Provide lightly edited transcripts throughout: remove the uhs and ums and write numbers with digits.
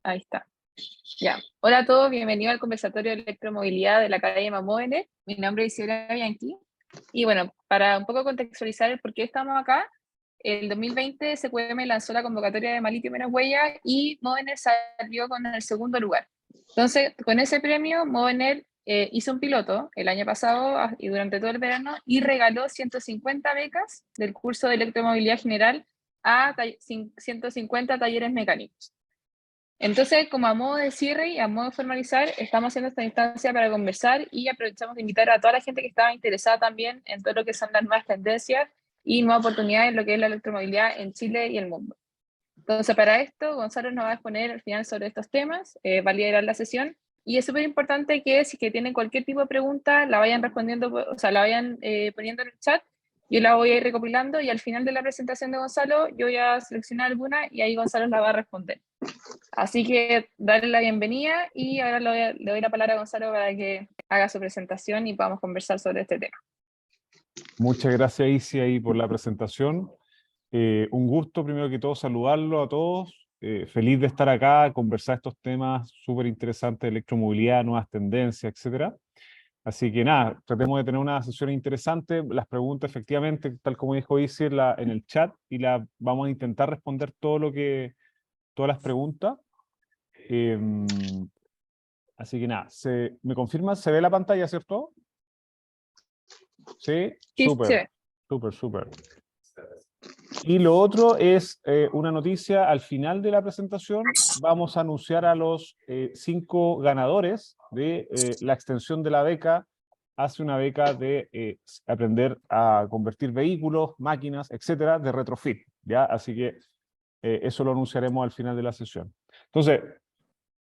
Ahí está. Ya. Hola a todos, bienvenidos al conversatorio de electromovilidad de la Academia Móvenes. Mi nombre es Isidora Bianchi. Y bueno, para un poco contextualizar el por qué estamos acá, el 2020 SQM lanzó la convocatoria de Más litio menos huella y Móvenes salió con el segundo lugar. Entonces, con ese premio, Móvenes hizo un piloto el año pasado y durante todo el verano y regaló 150 becas del curso de electromovilidad general a 150 talleres mecánicos. Entonces, como a modo de cierre y a modo de formalizar, estamos haciendo esta instancia para conversar y aprovechamos de invitar a toda la gente que estaba interesada también en todo lo que son las nuevas tendencias y nuevas oportunidades en lo que es la electromovilidad en Chile y el mundo. Entonces, para esto, Gonzalo nos va a exponer al final sobre estos temas, va a liderar la sesión y es súper importante que si que tienen cualquier tipo de pregunta, la vayan respondiendo, o sea, la vayan poniendo en el chat. Yo la voy a ir recopilando y al final de la presentación de Gonzalo, yo voy a seleccionar alguna y ahí Gonzalo la va a responder. Así que darle la bienvenida y ahora le doy la palabra a Gonzalo para que haga su presentación y podamos conversar sobre este tema. Muchas gracias, Isi, ahí por la presentación. Un gusto, primero que todo, saludarlo a todos. Feliz de estar acá, conversar estos temas súper interesantes de electromovilidad, nuevas tendencias, etcétera. Así que nada, tratemos de tener una sesión interesante. Las preguntas, efectivamente, tal como dijo Isi en el chat, y vamos a intentar responder todas las preguntas. Así que nada, ¿me confirman? ¿Se ve la pantalla, cierto? Sí, Sí, súper, súper, súper. Y lo otro es una noticia, al final de la presentación vamos a anunciar a los 5 ganadores de la extensión de la beca hacia una beca de aprender a convertir vehículos, máquinas, etcétera, de retrofit, ¿ya? Así que eso lo anunciaremos al final de la sesión. Entonces,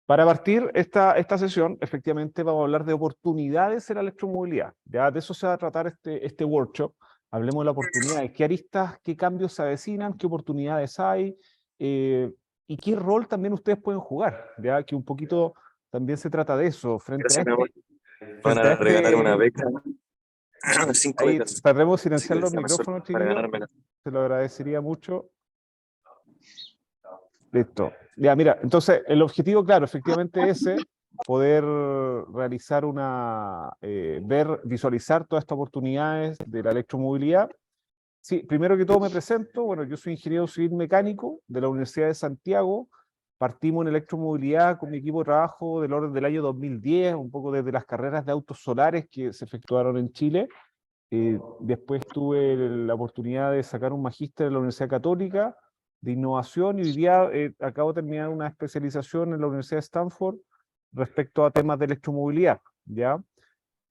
para partir esta sesión, efectivamente vamos a hablar de oportunidades en la electromovilidad. Ya de eso se va a tratar este workshop. Hablemos de las oportunidades, qué aristas, qué cambios se avecinan, qué oportunidades hay, y qué rol también ustedes pueden jugar. Ya que un poquito también se trata de eso. Frente a Gracias, mi amor. Van frente a a regalar una beca, 5 ahí becas. tratemos de Así silenciar que los deseame suerte micrófonos, para chiquillos. ganármela. Se lo agradecería mucho. Listo. Ya, mira, entonces el objetivo, claro, efectivamente ese, poder realizar visualizar todas estas oportunidades de la electromovilidad. Sí, primero que todo me presento, bueno, yo soy ingeniero civil mecánico de la Universidad de Santiago. Partimos en electromovilidad con mi equipo de trabajo del orden del año 2010, un poco desde las carreras de autos solares que se efectuaron en Chile. Después tuve la oportunidad de sacar un magíster en la Universidad Católica de innovación y hoy día acabo de terminar una especialización en la Universidad de Stanford respecto a temas de electromovilidad, ¿ya?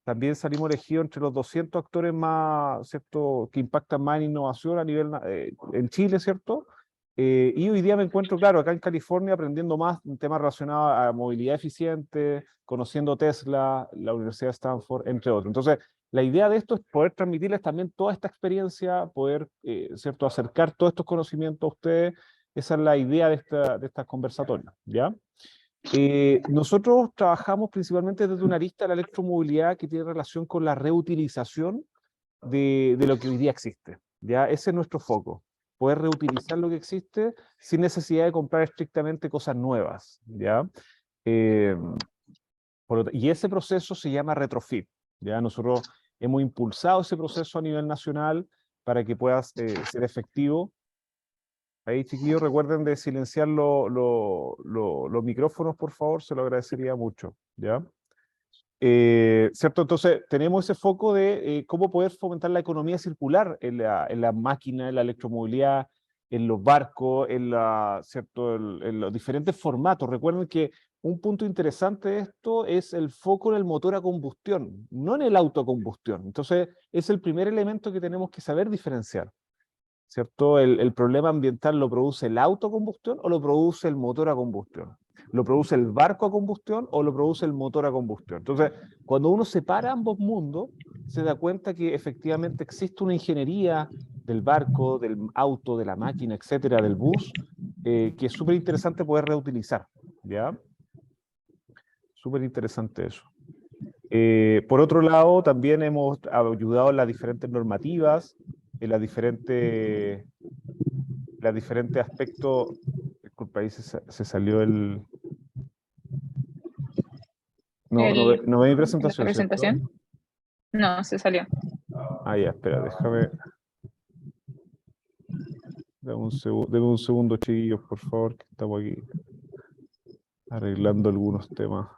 También salimos elegidos entre los 200 actores más, ¿cierto?, que impactan más en innovación a nivel en Chile, ¿cierto? Y hoy día me encuentro, claro, acá en California aprendiendo más un tema relacionado a movilidad eficiente, conociendo Tesla, la Universidad de Stanford, entre otros. Entonces, la idea de esto es poder transmitirles también toda esta experiencia, poder, ¿cierto?, acercar todos estos conocimientos a ustedes. Esa es la idea de estas conversatorias, ¿ya? Nosotros trabajamos principalmente desde una arista de la electromovilidad que tiene relación con la reutilización de lo que hoy día existe, ¿ya? Ese es nuestro foco, poder reutilizar lo que existe sin necesidad de comprar estrictamente cosas nuevas, ¿ya? Eh, y ese proceso se llama retrofit, ¿ya? Nosotros hemos impulsado ese proceso a nivel nacional para que pueda ser efectivo. Ahí, chiquillos, recuerden de silenciar los micrófonos, por favor, se lo agradecería mucho, ¿ya? ¿Cierto? Entonces, tenemos ese foco de cómo poder fomentar la economía circular en la máquina, en la electromovilidad, en los barcos, ¿cierto? En los diferentes formatos. Recuerden que un punto interesante de esto es el foco en el motor a combustión, no en el auto a combustión. Entonces, es el primer elemento que tenemos que saber diferenciar, ¿cierto? El problema ambiental lo produce el auto a combustión o lo produce el motor a combustión. ¿Lo produce el barco a combustión o lo produce el motor a combustión? Entonces, cuando uno separa ambos mundos, se da cuenta que efectivamente existe una ingeniería del barco, del auto, de la máquina, etcétera, del bus, que es súper interesante poder reutilizar, ¿ya? Súper interesante eso. Por otro lado, también hemos ayudado en las diferentes normativas, en las diferentes aspectos. Disculpa, ahí se salió No ve mi la presentación, ¿cierto? presentación. No, se salió. Ah, ya, espera, déjame. Deme un segundo, chiquillos, por favor, que estamos aquí arreglando algunos temas.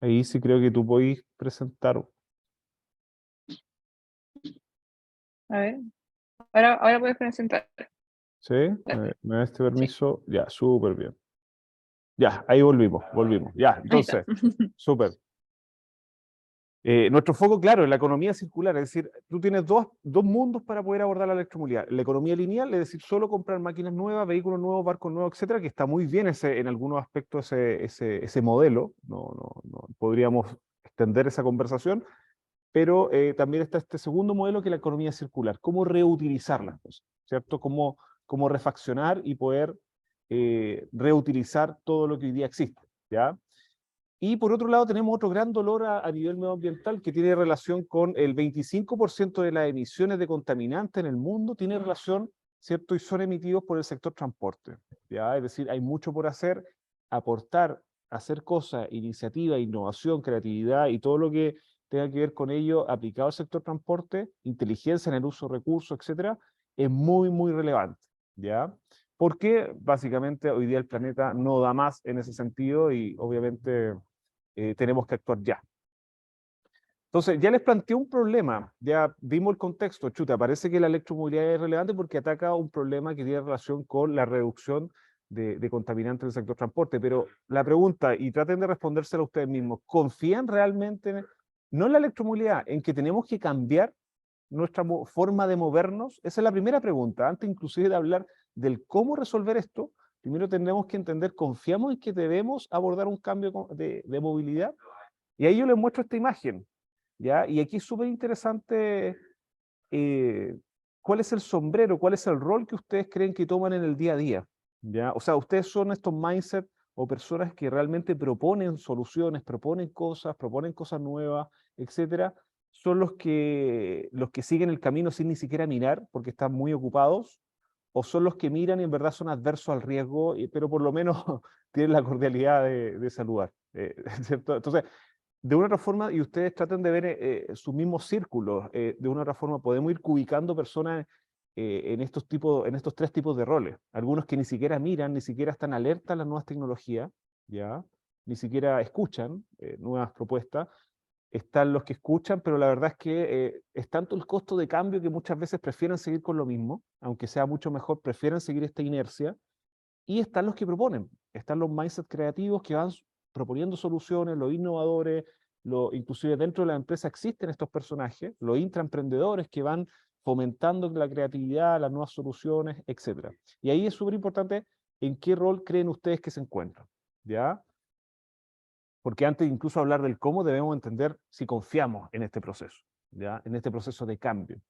Ahí sí creo que tú podés presentar. A ver. Ahora puedes presentar. ¿Sí? ¿Me da este Sí, permiso? Ya, súper bien. Ya, ahí volvimos. Ya, ahí está. entonces, súper. Nuestro foco, claro, es la economía circular, es decir, tú tienes dos mundos para poder abordar la electromovilidad. La economía lineal, es decir, solo comprar máquinas nuevas, vehículos nuevos, barcos nuevos, etcétera, que está muy bien en algunos aspectos ese modelo. No podríamos extender esa conversación, pero también está este segundo modelo que es la economía circular, cómo reutilizar las cosas, ¿cierto? Cómo refaccionar y poder reutilizar todo lo que hoy día existe, ¿ya? Y por otro lado tenemos otro gran dolor a nivel medioambiental que tiene relación con el 25% de las emisiones de contaminantes en el mundo, tiene relación, ¿cierto? Y son emitidos por el sector transporte, ¿ya? Es decir, hay mucho por hacer, aportar, hacer cosas, iniciativa, innovación, creatividad y todo lo que tenga que ver con ello aplicado al sector transporte, inteligencia en el uso de recursos, etcétera, es muy, muy relevante, ¿ya? Porque básicamente hoy día el planeta no da más en ese sentido y obviamente tenemos que actuar ya. Entonces, ya les planteé un problema, ya vimos el contexto, chuta, parece que la electromovilidad es relevante porque ataca un problema que tiene relación con la reducción de contaminantes en el sector transporte, pero la pregunta, y traten de respondérsela ustedes mismos, ¿confían realmente, no en la electromovilidad, en que tenemos que cambiar nuestra forma de movernos? Esa es la primera pregunta. Antes inclusive de hablar del cómo resolver esto, primero tendremos que entender, ¿confiamos en que debemos abordar un cambio de movilidad? Y ahí yo les muestro esta imagen, ¿ya? Y aquí es súper interesante cuál es el sombrero, cuál es el rol que ustedes creen que toman en el día a día, ¿ya? O sea, ustedes son estos mindset o personas que realmente proponen soluciones, proponen cosas nuevas, etcétera. Son los que siguen el camino sin ni siquiera mirar porque están muy ocupados, o son los que miran y en verdad son adversos al riesgo, pero por lo menos tienen la cordialidad de saludar, ¿cierto? Entonces, de una u otra forma, y ustedes traten de ver sus mismos círculos, de una u otra forma podemos ir ubicando personas en estos tres tipos de roles. Algunos que ni siquiera miran, ni siquiera están alertas a las nuevas tecnologías, ¿ya? Ni siquiera escuchan nuevas propuestas. Están los que escuchan, pero la verdad es que es tanto el costo de cambio que muchas veces prefieren seguir con lo mismo, aunque sea mucho mejor, prefieren seguir esta inercia. Y están los que proponen, están los mindset creativos que van proponiendo soluciones, los innovadores, inclusive dentro de la empresa existen estos personajes, los intraemprendedores que van fomentando la creatividad, las nuevas soluciones, etc. Y ahí es súper importante en qué rol creen ustedes que se encuentran, ¿ya? Porque antes de incluso hablar del cómo, debemos entender si confiamos en este proceso, ¿ya? En este proceso de cambio.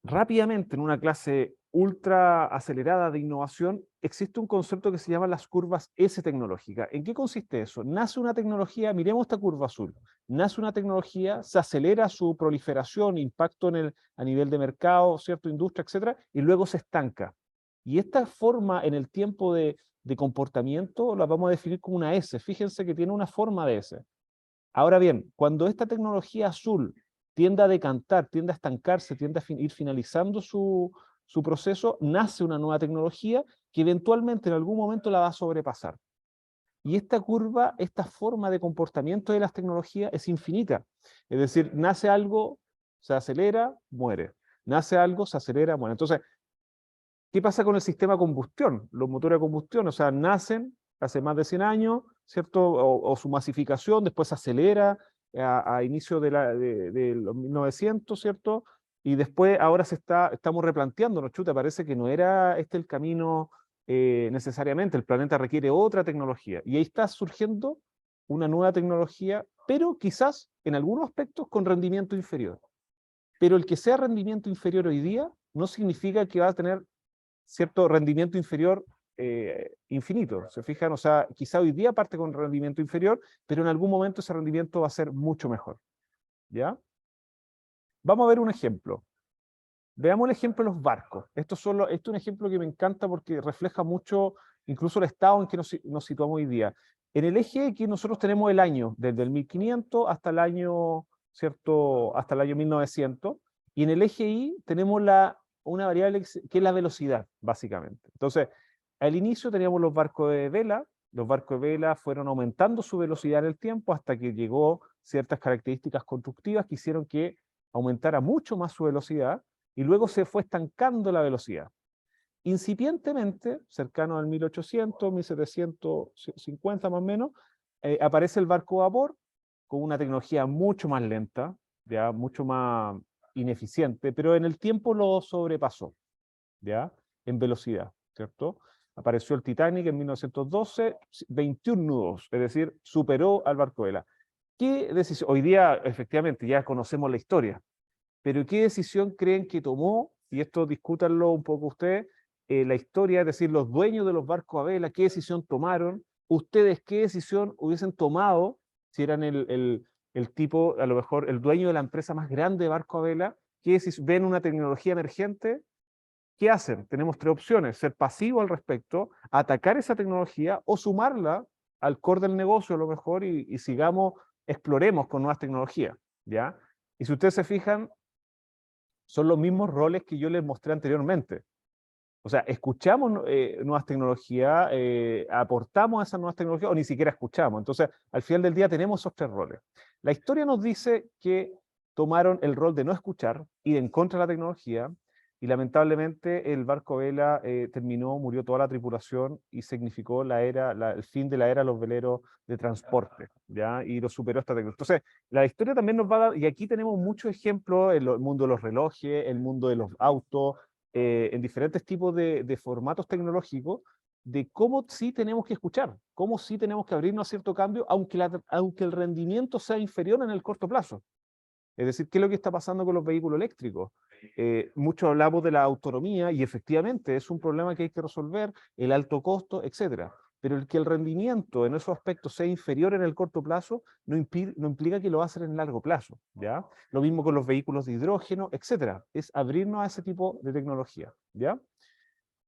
Rápidamente, en una clase ultra acelerada de innovación, existe un concepto que se llama las curvas S tecnológicas. ¿En qué consiste eso? Nace una tecnología, miremos esta curva azul, nace una tecnología, se acelera su proliferación, impacto a nivel de mercado, cierto, industria, etcétera, y luego se estanca. Y esta forma en el tiempo de comportamiento la vamos a definir como una S. Fíjense que tiene una forma de S. Ahora bien, cuando esta tecnología azul tiende a decantar, tiende a estancarse, tiende a ir finalizando su proceso, nace una nueva tecnología que eventualmente en algún momento la va a sobrepasar. Y esta curva, esta forma de comportamiento de las tecnologías es infinita. Es decir, nace algo, se acelera, muere. Nace algo, se acelera, muere. Entonces, ¿qué pasa con el sistema de combustión? Los motores de combustión, o sea, nacen hace más de 100 años, ¿cierto? O su masificación, después se acelera a inicio de los 1900, ¿cierto? Y después ahora estamos replanteándonos, chuta, parece que no era este el camino necesariamente, el planeta requiere otra tecnología. Y ahí está surgiendo una nueva tecnología, pero quizás en algunos aspectos con rendimiento inferior. Pero el que sea rendimiento inferior hoy día no significa que va a tener cierto rendimiento inferior infinito. ¿Se fijan? O sea, quizá hoy día parte con rendimiento inferior, pero en algún momento ese rendimiento va a ser mucho mejor. ¿Ya? Vamos a ver un ejemplo. Veamos el ejemplo de los barcos. Esto es un ejemplo que me encanta porque refleja mucho incluso el estado en que nos situamos hoy día. En el eje X nosotros tenemos el año, desde el 1500 hasta el año, ¿cierto? Hasta el año 1900, y en el eje Y tenemos una variable que es la velocidad, básicamente. Entonces, al inicio teníamos los barcos de vela. Los barcos de vela fueron aumentando su velocidad en el tiempo hasta que llegó ciertas características constructivas que hicieron que aumentara mucho más su velocidad, y luego se fue estancando la velocidad. Incipientemente, cercano al 1800, 1750 más o menos, aparece el barco a vapor con una tecnología mucho más lenta, ya mucho más ineficiente, pero en el tiempo lo sobrepasó, ya en velocidad, ¿cierto? Apareció el Titanic en 1912, 21 nudos, es decir, superó al barco vela. ¿Qué decisión? Hoy día, efectivamente, ya conocemos la historia, pero ¿qué decisión creen que tomó? Y esto discútanlo un poco ustedes, la historia, es decir, los dueños de los barcos a vela, ¿qué decisión tomaron? ¿Ustedes qué decisión hubiesen tomado si eran el tipo, a lo mejor el dueño de la empresa más grande de barco a vela? ¿Ven una tecnología emergente? ¿Qué hacen? Tenemos tres opciones: ser pasivo al respecto, atacar esa tecnología o sumarla al core del negocio a lo mejor y sigamos, exploremos con nuevas tecnologías, ¿ya? Y si ustedes se fijan, son los mismos roles que yo les mostré anteriormente. O sea, escuchamos nuevas tecnologías, aportamos a esas nuevas tecnologías o ni siquiera escuchamos. Entonces, al final del día tenemos esos tres roles. La historia nos dice que tomaron el rol de no escuchar y de en contra de la tecnología, y lamentablemente el barco vela murió toda la tripulación y significó el fin de la era de los veleros de transporte, ¿ya? Y lo superó esta tecnología. Entonces, la historia también nos va a dar, y aquí tenemos muchos ejemplos, el mundo de los relojes, el mundo de los autos, en diferentes tipos de formatos tecnológicos, de cómo sí tenemos que escuchar, cómo sí tenemos que abrirnos a cierto cambio, aunque el rendimiento sea inferior en el corto plazo. Es decir, ¿qué es lo que está pasando con los vehículos eléctricos? Mucho hablamos de la autonomía y efectivamente es un problema que hay que resolver, el alto costo, etcétera. Pero el que el rendimiento en esos aspectos sea inferior en el corto plazo no implica que lo va a hacer en el largo plazo, ¿ya? Lo mismo con los vehículos de hidrógeno, etcétera. Es abrirnos a ese tipo de tecnología, ¿ya?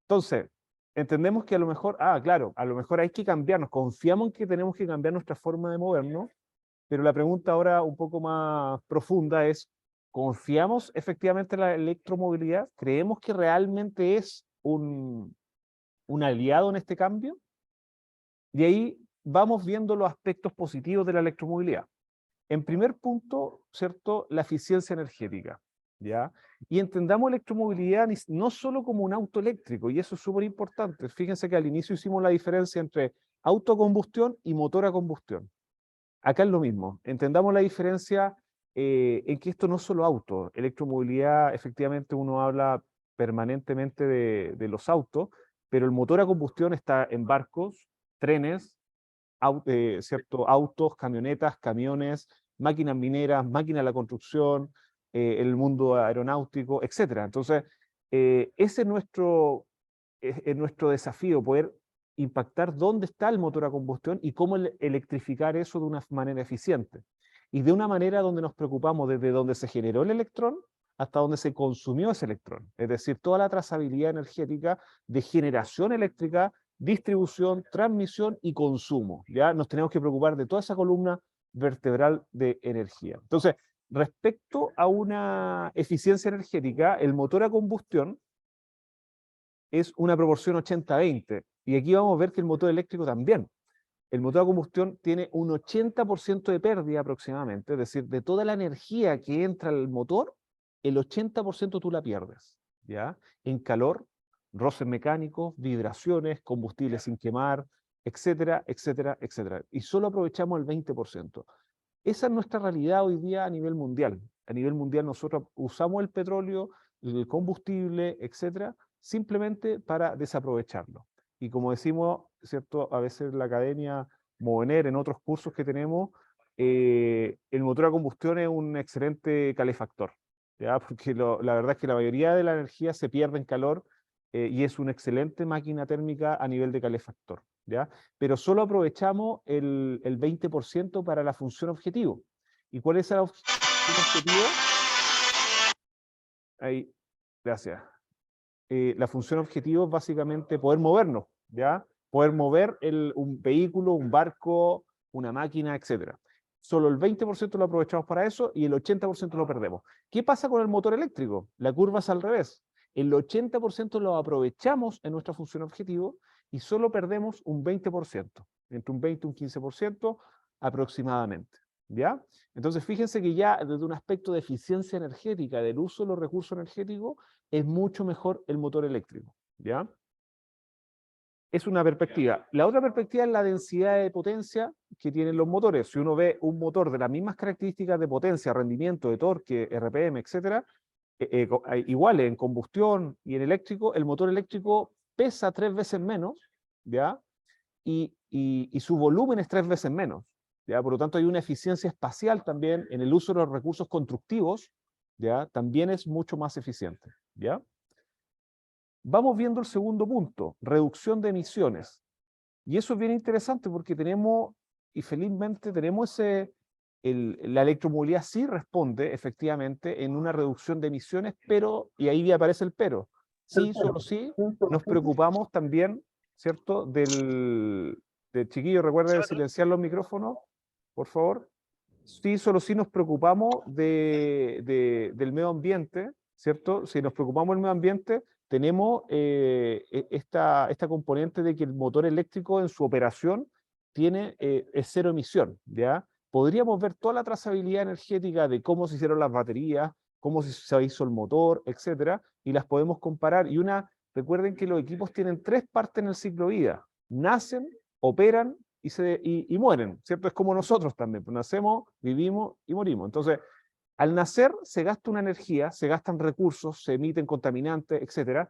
Entonces, entendemos que a lo mejor, claro, a lo mejor hay que cambiarnos, confiamos en que tenemos que cambiar nuestra forma de movernos, pero la pregunta ahora un poco más profunda es, ¿confiamos efectivamente en la electromovilidad? ¿Creemos que realmente es un aliado en este cambio? Y ahí vamos viendo los aspectos positivos de la electromovilidad. En primer punto, ¿cierto? La eficiencia energética, ¿ya? Y entendamos electromovilidad no solo como un auto eléctrico, y eso es súper importante. Fíjense que al inicio hicimos la diferencia entre autocombustión y motor a combustión. Acá es lo mismo. Entendamos la diferencia en que esto no es solo auto. Electromovilidad, efectivamente, uno habla permanentemente de los autos, pero el motor a combustión está en barcos, trenes, ¿cierto? Autos, camionetas, camiones, máquinas mineras, máquinas de la construcción, el mundo aeronáutico, etcétera. Entonces, ese es nuestro desafío, poder impactar dónde está el motor a combustión y cómo electrificar eso de una manera eficiente. Y de una manera donde nos preocupamos desde donde se generó el electrón hasta donde se consumió ese electrón. Es decir, toda la trazabilidad energética de generación eléctrica, distribución, transmisión y consumo. Ya nos tenemos que preocupar de toda esa columna vertebral de energía. Entonces, respecto a una eficiencia energética, el motor a combustión es una proporción 80-20. Y aquí vamos a ver que el motor eléctrico también. El motor a combustión tiene un 80% de pérdida aproximadamente, es decir, de toda la energía que entra al motor, el 80% tú la pierdes, ¿ya? En calor, roces mecánicos, vibraciones, combustible sin quemar, etcétera, etcétera, etcétera. Y solo aprovechamos el 20%. Esa es nuestra realidad hoy día a nivel mundial. A nivel mundial nosotros usamos el petróleo, el combustible, etcétera, simplemente para desaprovecharlo. Y como decimos, ¿cierto? A veces en la academia Movener, en otros cursos que tenemos, el motor a combustión es un excelente calefactor, ¿ya? Porque la verdad es que la mayoría de la energía se pierde en calor, y es una excelente máquina térmica a nivel de calefactor, ¿ya? Pero solo aprovechamos el 20% para la función objetivo. ¿Y cuál es la función objetivo? Ahí, Gracias. La función objetivo es básicamente poder movernos, ¿ya? Poder mover un vehículo, un barco, una máquina, etcétera. Solo el 20% lo aprovechamos para eso y el 80% lo perdemos. ¿Qué pasa con el motor eléctrico? La curva es al revés. El 80% lo aprovechamos en nuestra función objetivo y solo perdemos un 20%, entre un 20 y un 15% aproximadamente, ¿ya? Entonces fíjense que ya desde un aspecto de eficiencia energética, del uso de los recursos energéticos, es mucho mejor el motor eléctrico, ¿ya? Es una perspectiva. La otra perspectiva es la densidad de potencia que tienen los motores. Si uno ve un motor de las mismas características de potencia, rendimiento, de torque, RPM, etcétera, iguales en combustión y en eléctrico, el motor eléctrico pesa 3 veces menos, ¿ya? Y su volumen es 3 veces menos, ¿ya? Por lo tanto, hay una eficiencia espacial también en el uso de los recursos constructivos, ¿ya? También es mucho más eficiente, ¿ya? Vamos viendo el segundo punto, reducción de emisiones. Y eso es bien interesante porque tenemos, y felizmente tenemos la electromovilidad sí responde efectivamente en una reducción de emisiones, pero, y ahí aparece el pero, sí, solo sí, nos preocupamos también, ¿cierto? Del chiquillo, recuerden silenciar los micrófonos, por favor. Sí, solo sí nos preocupamos del medio ambiente, ¿cierto? Si nos preocupamos del medio ambiente, tenemos esta componente de que el motor eléctrico en su operación es cero emisión, ¿ya? Podríamos ver toda la trazabilidad energética de cómo se hicieron las baterías, cómo se hizo el motor, etcétera, y las podemos comparar. Recuerden que los equipos tienen 3 partes en el ciclo de vida: nacen, operan y mueren, ¿cierto? Es como nosotros también, pues nacemos, vivimos y morimos. Entonces, al nacer se gasta una energía, se gastan recursos, se emiten contaminantes, etcétera.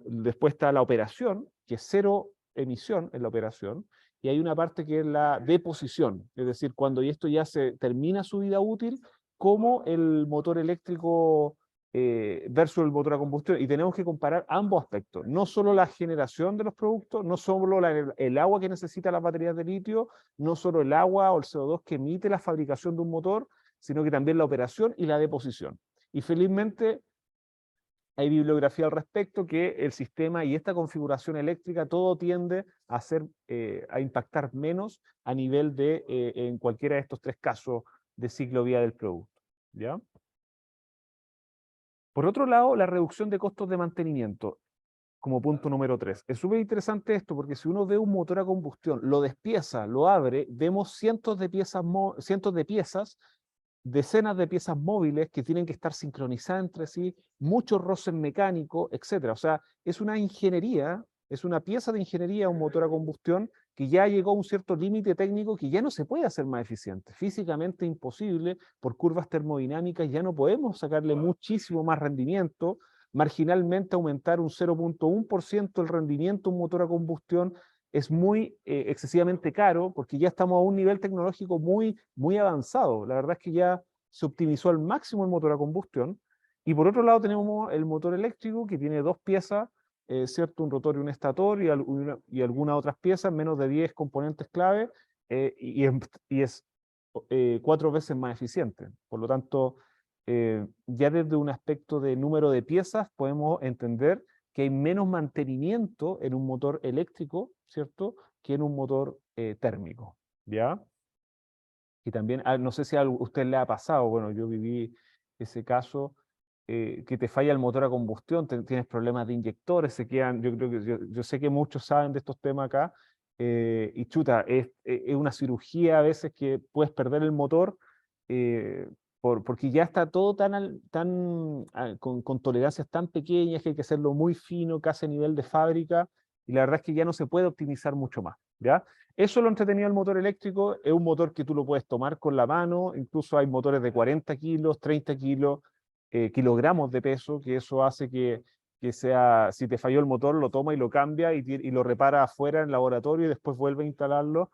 Después está la operación, que es cero emisión en la operación, y hay una parte que es la deposición, es decir, cuando esto ya se termina su vida útil, como el motor eléctrico versus el motor a combustión, y tenemos que comparar ambos aspectos, no solo la generación de los productos, no solo el agua que necesita las baterías de litio, no solo el agua o el CO2 que emite la fabricación de un motor, sino que también la operación y la deposición. Y felizmente hay bibliografía al respecto que el sistema y esta configuración eléctrica todo tiende a impactar menos a nivel de en cualquiera de estos 3 casos de ciclo vida del producto, ¿ya? Por otro lado, la reducción de costos de mantenimiento, como punto número 3. Es súper interesante esto porque si uno ve un motor a combustión, lo despieza, lo abre, vemos cientos de piezas, decenas de piezas móviles que tienen que estar sincronizadas entre sí, muchos roces mecánicos, etcétera. O sea, es una ingeniería, es una pieza de ingeniería, un motor a combustión que ya llegó a un cierto límite técnico que ya no se puede hacer más eficiente. Físicamente imposible, por curvas termodinámicas ya no podemos sacarle muchísimo más rendimiento. Marginalmente aumentar un 0,1% el rendimiento de un motor a combustión es muy excesivamente caro porque ya estamos a un nivel tecnológico muy, muy avanzado. La verdad es que ya se optimizó al máximo el motor a combustión. Y por otro lado tenemos el motor eléctrico que tiene 2 piezas, ¿cierto? Un rotor y un estator y algunas otras piezas, menos de 10 componentes clave, y es 4 veces más eficiente. Por lo tanto, ya desde un aspecto de número de piezas podemos entender que hay menos mantenimiento en un motor eléctrico, ¿cierto?, que en un motor térmico, ¿ya? Y también, no sé si a usted le ha pasado, bueno, yo viví ese caso, que te falla el motor a combustión, tienes problemas de inyectores, se quedan, yo creo que yo sé que muchos saben de estos temas acá, y chuta, es una cirugía a veces que puedes perder el motor, porque ya está todo con tolerancias tan pequeñas que hay que hacerlo muy fino, casi a nivel de fábrica, y la verdad es que ya no se puede optimizar mucho más, ¿ya? Eso lo entretenido del motor eléctrico, es un motor que tú lo puedes tomar con la mano, incluso hay motores de 40 kilos, 30 kilos, kilogramos de peso, que eso hace que sea, si te falló el motor, lo toma y lo cambia y lo repara afuera en el laboratorio y después vuelve a instalarlo.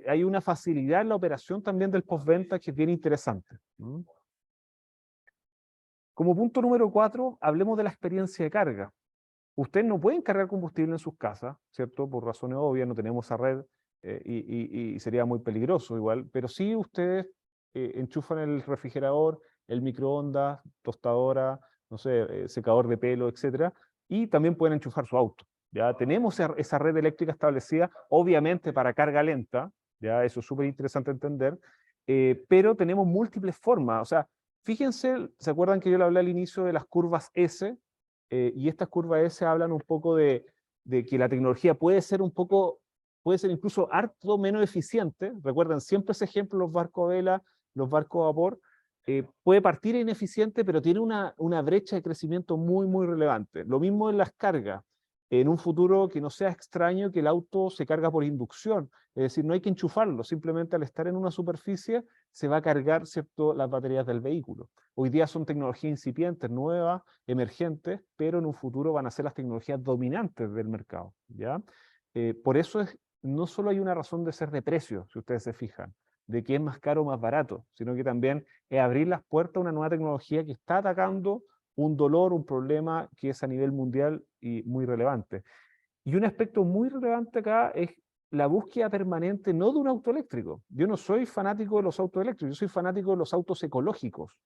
Hay una facilidad en la operación también del postventa que es bien interesante. Como punto número 4, hablemos de la experiencia de carga. Ustedes no pueden cargar combustible en sus casas, ¿cierto? Por razones obvias, no tenemos esa red y sería muy peligroso igual, pero sí ustedes enchufan el refrigerador, el microondas, tostadora, no sé, secador de pelo, etcétera, y también pueden enchufar su auto. Ya tenemos esa red eléctrica establecida, obviamente para carga lenta, ya eso es súper interesante entender, pero tenemos múltiples formas. O sea, fíjense, ¿se acuerdan que yo le hablé al inicio de las curvas S? Y estas curvas S hablan un poco de que la tecnología puede ser un poco, puede ser incluso harto menos eficiente. Recuerden siempre ese ejemplo, los barcos a vela, los barcos a vapor, puede partir ineficiente, pero tiene una brecha de crecimiento muy, muy relevante. Lo mismo en las cargas. En un futuro que no sea extraño que el auto se carga por inducción, es decir, no hay que enchufarlo, simplemente al estar en una superficie se va a cargar, ¿cierto?, las baterías del vehículo. Hoy día son tecnologías incipientes, nuevas, emergentes, pero en un futuro van a ser las tecnologías dominantes del mercado, ¿ya? Por eso no solo hay una razón de ser de precio, si ustedes se fijan, de que es más caro o más barato, sino que también es abrir las puertas a una nueva tecnología que está atacando un dolor, un problema que es a nivel mundial y muy relevante. Y un aspecto muy relevante acá es la búsqueda permanente no de un auto eléctrico. Yo no soy fanático de los autos eléctricos, yo soy fanático de los autos ecológicos.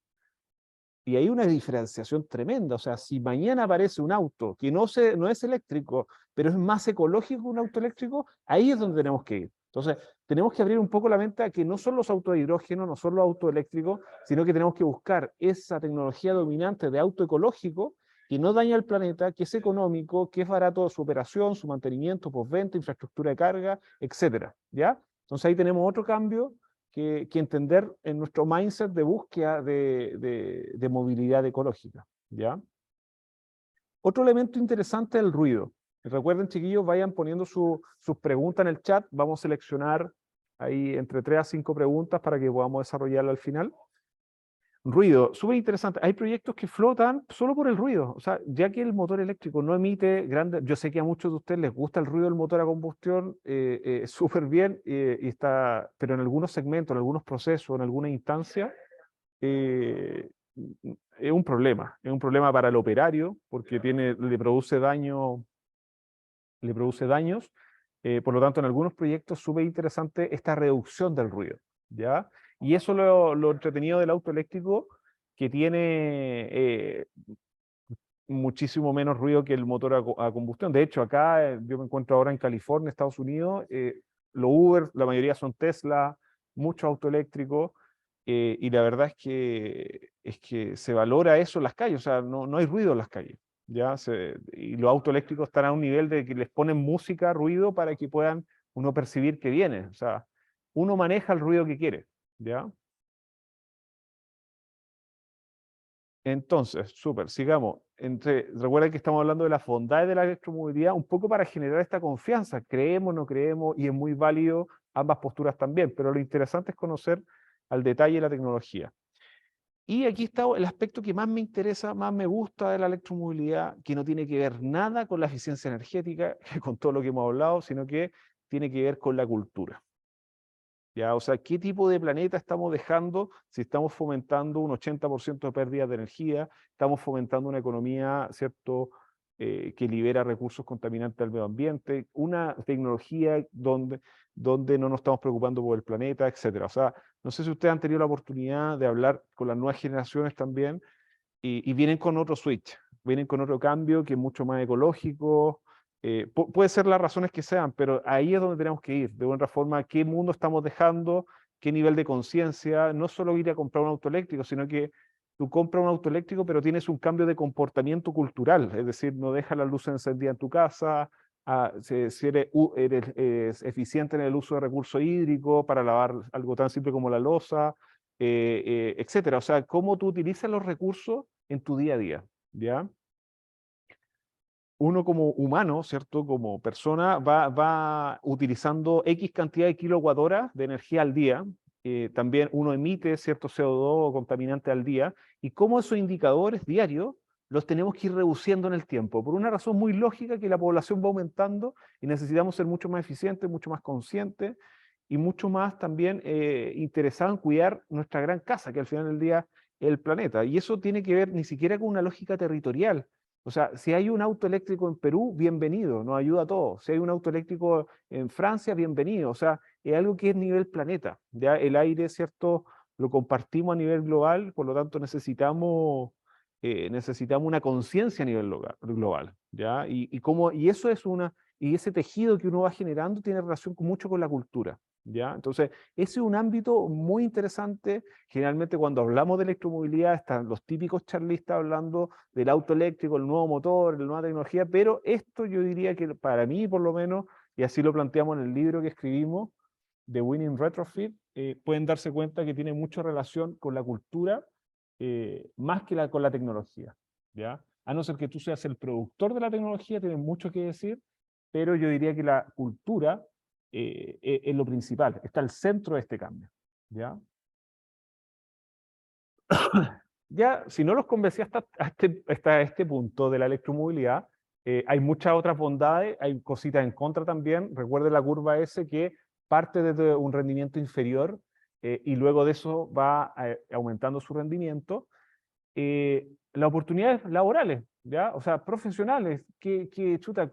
Y hay una diferenciación tremenda. O sea, si mañana aparece un auto que no es eléctrico, pero es más ecológico que un auto eléctrico, ahí es donde tenemos que ir. Entonces, tenemos que abrir un poco la mente a que no son los autos de hidrógeno, no son los autos eléctricos, sino que tenemos que buscar esa tecnología dominante de auto ecológico que no daña al planeta, que es económico, que es barato su operación, su mantenimiento, postventa, infraestructura de carga, etcétera, ¿ya? Entonces ahí tenemos otro cambio que entender en nuestro mindset de búsqueda de movilidad ecológica, ¿ya? Otro elemento interesante es el ruido. Recuerden, chiquillos, vayan poniendo sus preguntas en el chat. Vamos a seleccionar ahí entre 3 a 5 preguntas para que podamos desarrollarla al final. Ruido, súper interesante. Hay proyectos que flotan solo por el ruido. O sea, ya que el motor eléctrico no emite grandes... Yo sé que a muchos de ustedes les gusta el ruido del motor a combustión, súper bien, y está, pero en algunos segmentos, en algunos procesos, en alguna instancia, eh, es un problema. Es un problema para el operario porque le produce daños. Por lo tanto, en algunos proyectos es súper interesante esta reducción del ruido, ¿ya? Y eso lo entretenido del auto eléctrico, que tiene muchísimo menos ruido que el motor a combustión. De hecho, acá yo me encuentro ahora en California, Estados Unidos, los Uber, la mayoría son Tesla, muchos autos eléctricos, y la verdad es que se valora eso en las calles, o sea, no hay ruido en las calles. Y los autos eléctricos están a un nivel de que les ponen música, ruido, para que puedan uno percibir que viene. O sea, uno maneja el ruido que quiere, ¿ya? Entonces, súper, sigamos. Recuerden que estamos hablando de las bondades de la electromovilidad, un poco para generar esta confianza. Creemos, no creemos, y es muy válido ambas posturas también, pero lo interesante es conocer al detalle la tecnología. Y aquí está el aspecto que más me interesa, más me gusta de la electromovilidad, que no tiene que ver nada con la eficiencia energética, con todo lo que hemos hablado, sino que tiene que ver con la cultura. ¿Ya? O sea, ¿qué tipo de planeta estamos dejando si estamos fomentando un 80% de pérdidas de energía, estamos fomentando una economía, ¿cierto?, que libera recursos contaminantes al medio ambiente, una tecnología donde no nos estamos preocupando por el planeta, etcétera? O sea, no sé si ustedes han tenido la oportunidad de hablar con las nuevas generaciones también, y vienen con otro switch, vienen con otro cambio que es mucho más ecológico. Puede ser las razones que sean, pero ahí es donde tenemos que ir, de otra forma, qué mundo estamos dejando, qué nivel de conciencia, no solo ir a comprar un auto eléctrico, sino que tú compras un auto eléctrico, pero tienes un cambio de comportamiento cultural, es decir, no dejas las luces encendidas en tu casa, si eres eficiente en el uso de recursos hídricos para lavar algo tan simple como la loza, etcétera. O sea, cómo tú utilizas los recursos en tu día a día, ¿ya? Uno como humano, ¿cierto? Como persona, va utilizando X cantidad de kilowatt-horas de energía al día. También uno emite cierto CO2 o contaminante al día, y cómo esos indicadores diarios los tenemos que ir reduciendo en el tiempo, por una razón muy lógica, que la población va aumentando y necesitamos ser mucho más eficientes, mucho más conscientes y mucho más también interesados en cuidar nuestra gran casa, que al final del día es el planeta. Y eso tiene que ver ni siquiera con una lógica territorial. O sea, si hay un auto eléctrico en Perú, bienvenido, nos ayuda a todos. Si hay un auto eléctrico en Francia, bienvenido. O sea, es algo que es nivel planeta. Ya el aire, ¿cierto?, lo compartimos a nivel global, por lo tanto necesitamos necesitamos una conciencia a nivel global, ¿ya? Y eso es y ese tejido que uno va generando tiene relación mucho con la cultura, ¿ya? Entonces, ese es un ámbito muy interesante. Generalmente cuando hablamos de electromovilidad están los típicos charlistas hablando del auto eléctrico, el nuevo motor, la nueva tecnología, pero esto yo diría que para mí por lo menos, y así lo planteamos en el libro que escribimos, de Winning Retrofit, pueden darse cuenta que tiene mucha relación con la cultura, más que con la tecnología, ¿ya? A no ser que tú seas el productor de la tecnología, tiene mucho que decir, pero yo diría que la cultura es lo principal, está al centro de este cambio, ¿ya? Ya, si no los convencí hasta este punto de la electromovilidad, hay muchas otras bondades, hay cositas en contra también. Recuerde la curva S que parte desde un rendimiento inferior y luego de eso va aumentando su rendimiento. Las oportunidades laborales, ¿ya? O sea, profesionales, chuta,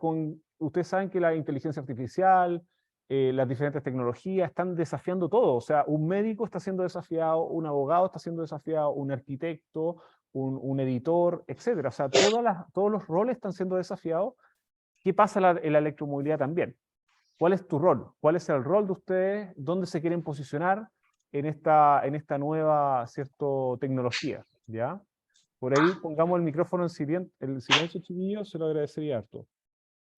ustedes saben que la inteligencia artificial, las diferentes tecnologías están desafiando todo. O sea, un médico está siendo desafiado, un abogado está siendo desafiado, un arquitecto, un editor, etcétera. O sea, todos los roles están siendo desafiados. ¿Qué pasa en la electromovilidad también? ¿Cuál es tu rol? ¿Cuál es el rol de ustedes? ¿Dónde se quieren posicionar en esta nueva, ¿cierto?, tecnología, ¿ya? Por ahí pongamos el micrófono el silencio, chiquillos, se lo agradecería harto.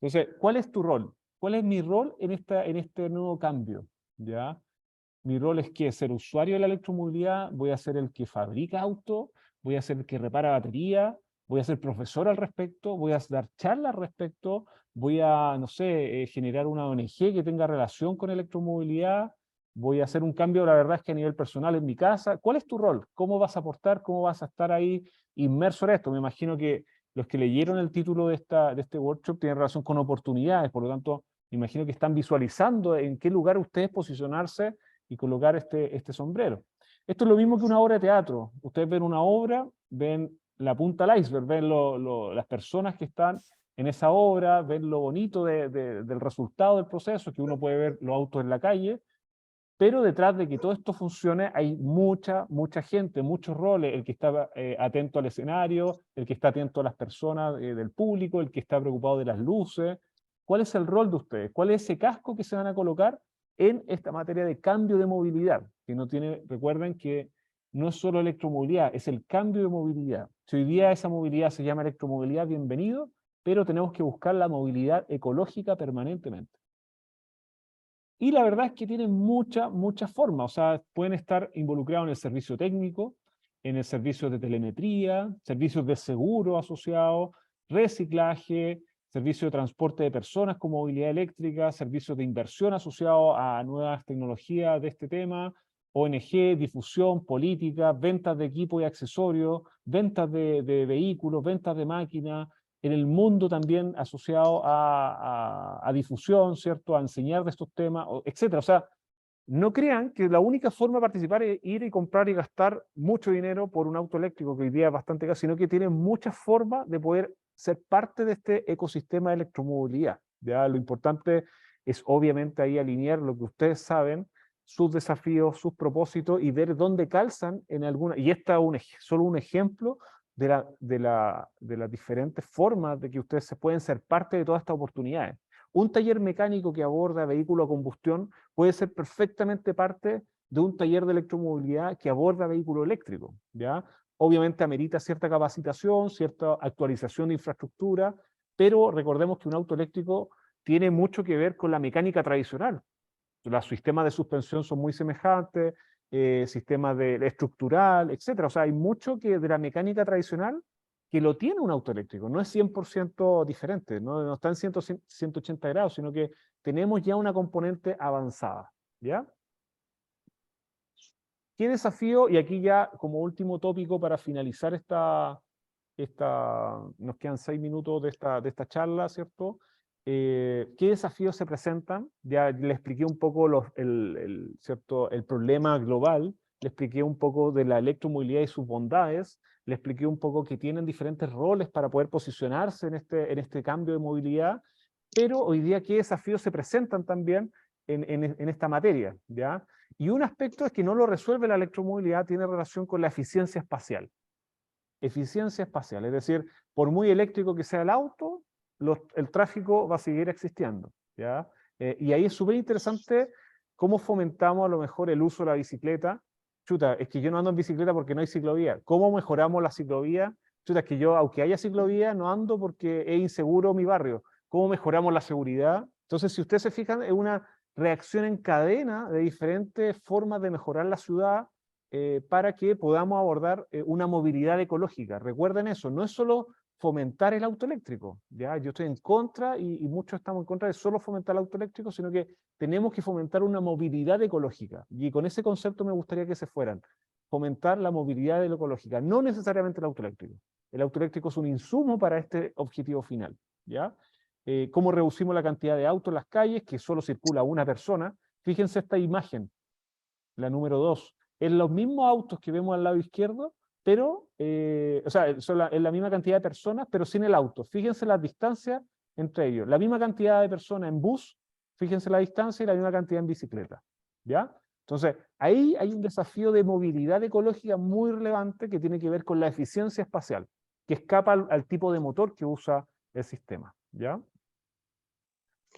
Entonces, ¿cuál es tu rol? ¿Cuál es mi rol en este nuevo cambio? ¿Ya? Mi rol es que ser usuario de la electromovilidad, voy a ser el que fabrica autos, voy a ser el que repara batería, voy a ser profesor al respecto, voy a dar charlas al respecto, voy a, no sé, generar una ONG que tenga relación con electromovilidad, voy a hacer un cambio, la verdad es que a nivel personal en mi casa. ¿Cuál es tu rol? ¿Cómo vas a aportar? ¿Cómo vas a estar ahí inmerso en esto? Me imagino que los que leyeron el título de este workshop tienen relación con oportunidades, por lo tanto, me imagino que están visualizando en qué lugar ustedes posicionarse y colocar este sombrero. Esto es lo mismo que una obra de teatro. Ustedes ven una obra, ven la punta del iceberg, ven las personas que están en esa obra, ven lo bonito del resultado del proceso, que uno puede ver los autos en la calle, pero detrás de que todo esto funcione hay mucha gente, muchos roles, el que está atento al escenario, el que está atento a las personas del público, el que está preocupado de las luces. ¿Cuál es el rol de ustedes? ¿Cuál es ese casco que se van a colocar en esta materia de cambio de movilidad? Que no tiene, recuerden que no es solo electromovilidad, es el cambio de movilidad. Si hoy día esa movilidad se llama electromovilidad, bienvenido, pero tenemos que buscar la movilidad ecológica permanentemente. Y la verdad es que tienen muchas formas, o sea, pueden estar involucrados en el servicio técnico, en el servicio de telemetría, servicios de seguro asociados, reciclaje, servicio de transporte de personas con movilidad eléctrica, servicios de inversión asociados a nuevas tecnologías de este tema, ONG, difusión, política, ventas de equipo y accesorios, ventas de vehículos, ventas de máquinas, en el mundo también asociado a difusión, ¿cierto? A enseñar de estos temas, etcétera. O sea, no crean que la única forma de participar es ir y comprar y gastar mucho dinero por un auto eléctrico, que hoy día es bastante caro, sino que tienen muchas formas de poder ser parte de este ecosistema de electromovilidad. ¿Ya? Lo importante es obviamente ahí alinear lo que ustedes saben, sus desafíos, sus propósitos y ver dónde calzan en alguna. Y esta es solo un ejemplo de las diferentes formas de que ustedes se pueden ser parte de todas estas oportunidades. Un taller mecánico que aborda vehículo a combustión puede ser perfectamente parte de un taller de electromovilidad que aborda vehículo eléctrico, ¿ya? Obviamente amerita cierta capacitación, cierta actualización de infraestructura, pero recordemos que un auto eléctrico tiene mucho que ver con la mecánica tradicional. Los sistemas de suspensión son muy semejantes, sistemas estructural, etcétera. O sea, hay mucho de la mecánica tradicional que lo tiene un auto eléctrico. No es 100% diferente, no está en 180 grados, sino que tenemos ya una componente avanzada, ¿ya? ¿Qué desafío? Y aquí ya como último tópico para finalizar nos quedan 6 minutos de esta charla, ¿cierto? ¿Qué desafíos se presentan? Ya le expliqué un poco ¿cierto? El problema global, le expliqué un poco de la electromovilidad y sus bondades, le expliqué un poco que tienen diferentes roles para poder posicionarse en este cambio de movilidad, pero hoy día qué desafíos se presentan también en esta materia, ¿ya? Y un aspecto es que no lo resuelve la electromovilidad, tiene relación con la eficiencia espacial. eficiencia espacial. Es decir, por muy eléctrico que sea el auto, el tráfico va a seguir existiendo, ¿ya? Y ahí es súper interesante cómo fomentamos a lo mejor el uso de la bicicleta. Chuta, es que yo no ando en bicicleta porque no hay ciclovía. ¿Cómo mejoramos la ciclovía? Chuta, es que yo, aunque haya ciclovía, no ando porque es inseguro mi barrio. ¿Cómo mejoramos la seguridad? Entonces, si ustedes se fijan, es una reacción en cadena de diferentes formas de mejorar la ciudad para que podamos abordar una movilidad ecológica. Recuerden eso, no es solo fomentar el auto eléctrico, ¿ya? Yo estoy en contra y muchos estamos en contra de solo fomentar el auto eléctrico, sino que tenemos que fomentar una movilidad ecológica. Y con ese concepto me gustaría que se fueran. Fomentar la movilidad ecológica, no necesariamente el auto eléctrico. El auto eléctrico es un insumo para este objetivo final, ¿ya? Cómo reducimos la cantidad de autos en las calles, que solo circula una persona. Fíjense esta imagen, la número 2. En los mismos autos que vemos al lado izquierdo, pero, o sea, es la misma cantidad de personas, pero sin el auto. Fíjense las distancias entre ellos. La misma cantidad de personas en bus, fíjense la distancia, y la misma cantidad en bicicleta, ¿ya? Entonces, ahí hay un desafío de movilidad ecológica muy relevante que tiene que ver con la eficiencia espacial, que escapa al tipo de motor que usa el sistema, ¿ya?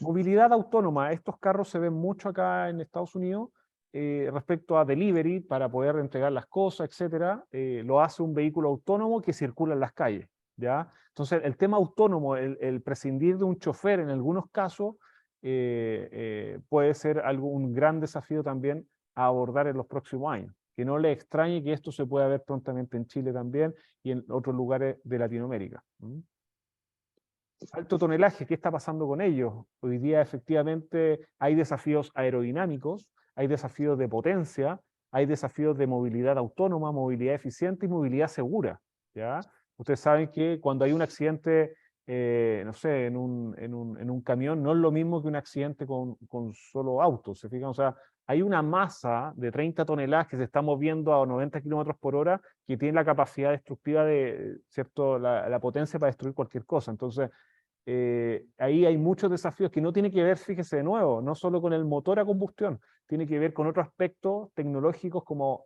Movilidad autónoma. Estos carros se ven mucho acá en Estados Unidos respecto a delivery para poder entregar las cosas, etcétera. Lo hace un vehículo autónomo que circula en las calles, ¿ya? Entonces, el tema autónomo, el prescindir de un chofer en algunos casos, puede ser un gran desafío también a abordar en los próximos años. Que no le extrañe que esto se pueda ver prontamente en Chile también y en otros lugares de Latinoamérica. Alto tonelaje, ¿qué está pasando con ellos? Hoy día efectivamente hay desafíos aerodinámicos, hay desafíos de potencia, hay desafíos de movilidad autónoma, movilidad eficiente y movilidad segura, ¿ya? Ustedes saben que cuando hay un accidente, no sé, en un camión, no es lo mismo que un accidente con solo autos, ¿se fijan? O sea, hay una masa de 30 toneladas que se está moviendo a 90 kilómetros por hora que tiene la capacidad destructiva de, ¿cierto?, la potencia para destruir cualquier cosa. Entonces, ahí hay muchos desafíos que no tienen que ver, fíjese de nuevo, no solo con el motor a combustión, tiene que ver con otros aspectos tecnológicos como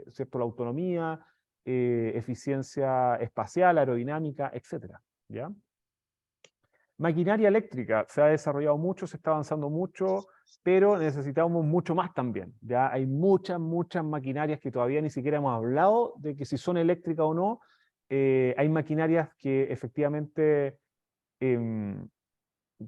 ¿cierto?, la autonomía, eficiencia espacial, aerodinámica, etc. ¿Ya? Maquinaria eléctrica, se ha desarrollado mucho, se está avanzando mucho, pero necesitamos mucho más también. ¿Ya? Hay muchas maquinarias que todavía ni siquiera hemos hablado de que si son eléctricas o no. Hay maquinarias que efectivamente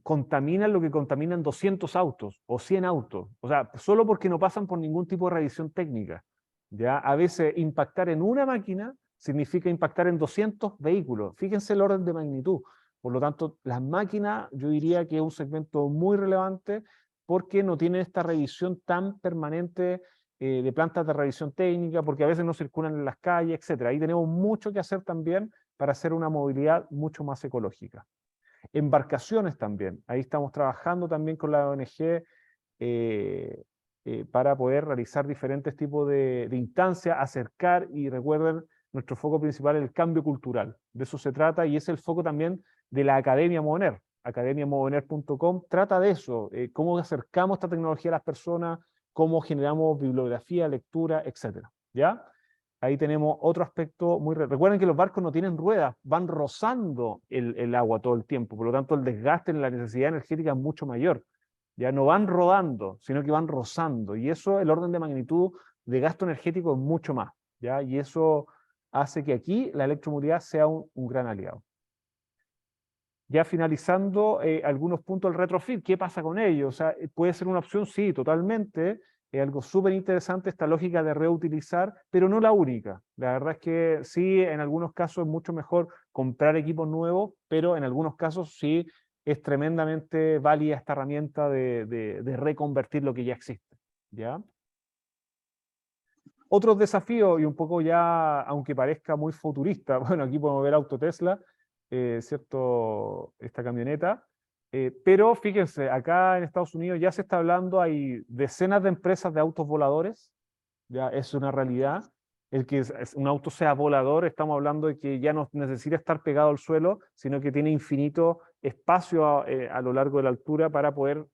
contaminan lo que contaminan 200 autos o 100 autos, o sea, solo porque no pasan por ningún tipo de revisión técnica. ¿Ya? A veces impactar en una máquina significa impactar en 200 vehículos. Fíjense el orden de magnitud. Por lo tanto, las máquinas yo diría que es un segmento muy relevante porque no tienen esta revisión tan permanente de plantas de revisión técnica, porque a veces no circulan en las calles, etc. Ahí tenemos mucho que hacer también para hacer una movilidad mucho más ecológica. Embarcaciones también. Ahí estamos trabajando también con la ONG para poder realizar diferentes tipos de instancias, acercar, y recuerden, nuestro foco principal es el cambio cultural. De eso se trata y es el foco también de la Academia Movener. academiamovener.com trata de eso, cómo acercamos esta tecnología a las personas, cómo generamos bibliografía, lectura, etc. ¿Ya? Ahí tenemos otro aspecto muy... Recuerden que los barcos no tienen ruedas, van rozando el agua todo el tiempo, por lo tanto el desgaste en la necesidad energética es mucho mayor. Ya no van rodando, sino que van rozando, y eso, el orden de magnitud de gasto energético es mucho más, ¿ya? Y eso hace que aquí la electromovilidad sea un gran aliado. Ya finalizando, algunos puntos del retrofit, ¿qué pasa con ello? O sea, ¿puede ser una opción? Sí, totalmente. Es algo súper interesante esta lógica de reutilizar, pero no la única. La verdad es que sí, en algunos casos es mucho mejor comprar equipos nuevos, pero en algunos casos sí es tremendamente válida esta herramienta de reconvertir lo que ya existe, ¿ya? Otros desafíos, y un poco ya, aunque parezca muy futurista, bueno, aquí podemos ver auto Tesla, ¿cierto? Esta camioneta. Pero fíjense, acá en Estados Unidos ya se está hablando, hay decenas de empresas de autos voladores, ya es una realidad. El que un auto sea volador, estamos hablando de que ya no necesita estar pegado al suelo, sino que tiene infinito espacio a lo largo de la altura para poder